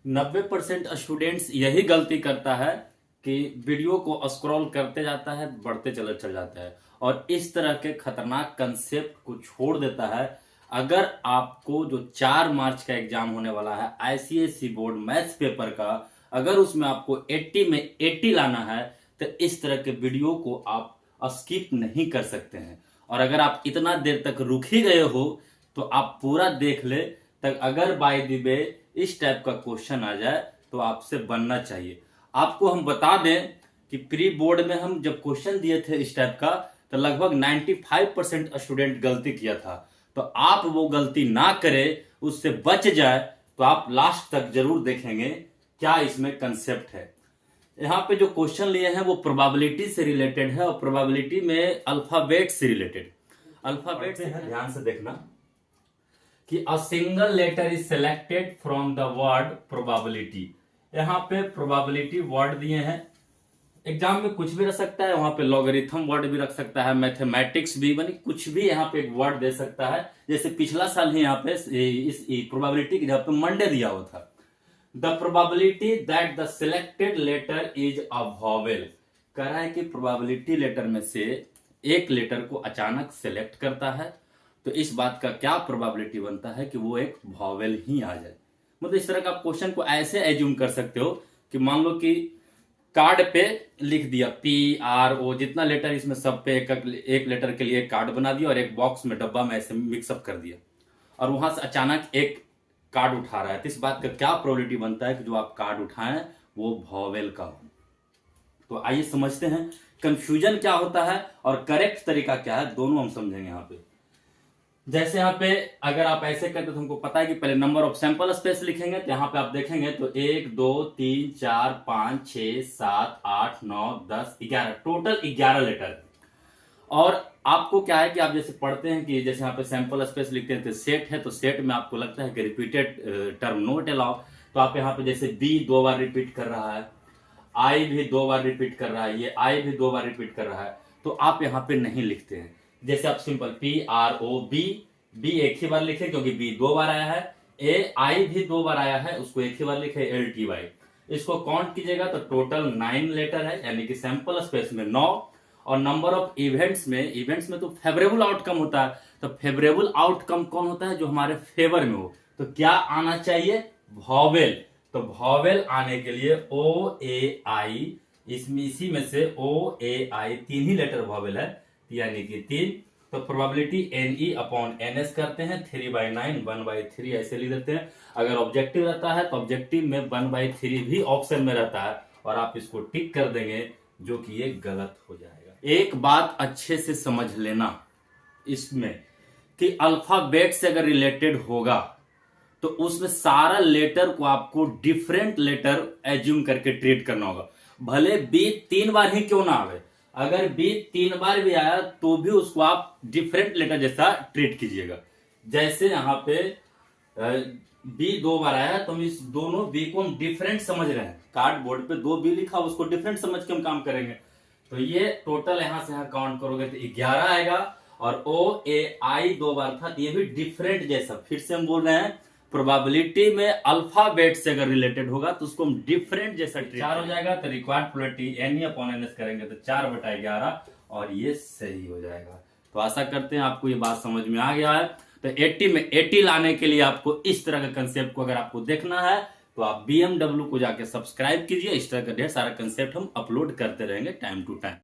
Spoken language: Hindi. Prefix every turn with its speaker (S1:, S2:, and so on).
S1: 90% स्टूडेंट्स यही गलती करता है कि वीडियो को स्क्रॉल करते जाता है, बढ़ते चल जाता है और इस तरह के खतरनाक कंसेप्ट को छोड़ देता है। अगर आपको जो 4 मार्च का एग्जाम होने वाला है आईसीएसई बोर्ड मैथ्स पेपर का, अगर उसमें आपको 80 में 80 लाना है तो इस तरह के वीडियो को आप स्किप नहीं कर सकते हैं। और अगर आप इतना देर तक रुक ही गए हो तो आप पूरा देख ले, तक अगर बाय द वे इस टाइप का क्वेश्चन आ जाए तो आपसे बनना चाहिए। आपको हम बता दें कि प्री बोर्ड में हम जब क्वेश्चन दिए थे इस टाइप का तो लगभग 95% स्टूडेंट गलती किया था। तो आप वो गलती ना करें, उससे बच जाए, तो आप लास्ट तक जरूर देखेंगे क्या इसमें कंसेप्ट है। यहाँ पे जो क्वेश्चन लिए हैं वो प्रोबेबिलिटी से रिलेटेड है और प्रोबेबिलिटी में अल्फाबेट से रिलेटेड। अल्फाबेट से ध्यान से देखना कि a single letter is selected from the word probability. यहाँ पे प्रोबेबिलिटी वर्ड दिए हैं, एग्जाम में कुछ भी रख सकता है, वहां पे लॉगरिथम वर्ड भी रख सकता है, मैथमेटिक्स भी, मानी कुछ भी यहाँ पे एक वर्ड दे सकता है। जैसे पिछला साल ही यहाँ पे इस प्रोबेबिलिटी की जगह पे मंडे दिया हुआ था। The probability that the selected letter is a vowel. कह रहा है कि प्रोबेबिलिटी लेटर में से एक लेटर को अचानक सिलेक्ट करता है तो इस बात का क्या प्रोबेबिलिटी बनता है कि वो एक वॉवेल ही आ जाए। मतलब इस तरह का आप क्वेश्चन को ऐसे एज्यूम कर सकते हो कि मान लो कि कार्ड पे लिख दिया PRO, जितना लेटर इसमें सब पे एक लेटर के लिए एक कार्ड बना दिया और एक बॉक्स में डब्बा में ऐसे मिक्सअप कर दिया और वहां से अचानक एक कार्ड उठा रहा है तो इस बात का क्या प्रोबेबिलिटी बनता है कि जो आप कार्ड उठाएं वो वॉवेल का हो। तो आइए समझते हैं कंफ्यूजन क्या होता है और करेक्ट तरीका क्या है, दोनों हम समझेंगे यहाँ पे। जैसे यहाँ पे अगर आप ऐसे करते तो हमको पता है कि पहले नंबर ऑफ सैंपल स्पेस लिखेंगे तो यहाँ पे आप देखेंगे तो 1 2 3 4 5 6 7 8 9 10 11, टोटल 11 लेटर। और आपको क्या है कि आप जैसे पढ़ते हैं कि जैसे यहाँ पे सैंपल स्पेस लिखते हैं तो सेट है, तो सेट में आपको लगता है कि रिपीटेड टर्म नोट अलाउ, तो आप यहाँ पे जैसे बी 2 बार रिपीट कर रहा है, आई भी 2 बार रिपीट कर रहा है, ये आई भी 2 बार रिपीट कर रहा है, तो आप यहाँ पे नहीं लिखते हैं। जैसे आप सिंपल PRO बी एक ही बार लिखे क्योंकि बी 2 बार आया है, AI भी 2 बार आया है, उसको एक ही बार लिखे LTY। इसको काउंट कीजिएगा तो टोटल 9 लेटर है, यानी कि सैंपल स्पेस में 9। और नंबर ऑफ इवेंट्स में तो फेवरेबल आउटकम होता है, तो फेवरेबल आउटकम कौन होता है, जो हमारे फेवर में हो। तो क्या आना चाहिए, वॉवेल। तो वॉवेल आने के लिए OAI, इसमें इसी में से OAI 3 ही लेटर वॉवेल है, यानी कि 3। तो प्रोबेबिलिटी NE/NS करते हैं, 3/9 1/3 ऐसे लिख देते हैं। अगर ऑब्जेक्टिव रहता है तो ऑब्जेक्टिव में 1/3 भी ऑप्शन में रहता है और आप इसको टिक कर देंगे, जो कि ये गलत हो जाएगा। एक बात अच्छे से समझ लेना इसमें कि अल्फाबेट से अगर रिलेटेड होगा तो उसमें सारा लेटर को आपको डिफरेंट लेटर एज्यूम करके ट्रीट करना होगा, भले बी 3 बार ही क्यों ना आवे। अगर बी 3 बार भी आया तो भी उसको आप डिफरेंट लेटर जैसा ट्रीट कीजिएगा। जैसे यहाँ पे बी 2 बार आया तो हम इस दोनों बी को हम डिफरेंट समझ रहे हैं, कार्ड बोर्ड पे 2 बी लिखा, उसको डिफरेंट समझ के हम काम करेंगे। तो ये टोटल यहां से यहां काउंट करोगे तो 11 आएगा। और OAI 2 बार था, ये भी डिफरेंट जैसा। फिर से हम बोल रहे हैं प्रोबेबिलिटी में अल्फाबेट से अगर रिलेटेड होगा तो उसको हम डिफरेंट जैसा 4 हो जाएगा। तो रिक्वायर्ड प्रोबेबिलिटी NE/NS करेंगे तो 4/11 और ये सही हो जाएगा। तो आशा करते हैं आपको ये बात समझ में आ गया है। तो 80 में 80 लाने के लिए आपको इस तरह का कंसेप्ट को अगर आपको देखना है तो आप BMW को जाके सब्सक्राइब कीजिए। इस तरह का ढेर सारा कंसेप्ट हम अपलोड करते रहेंगे टाइम टू टाइम।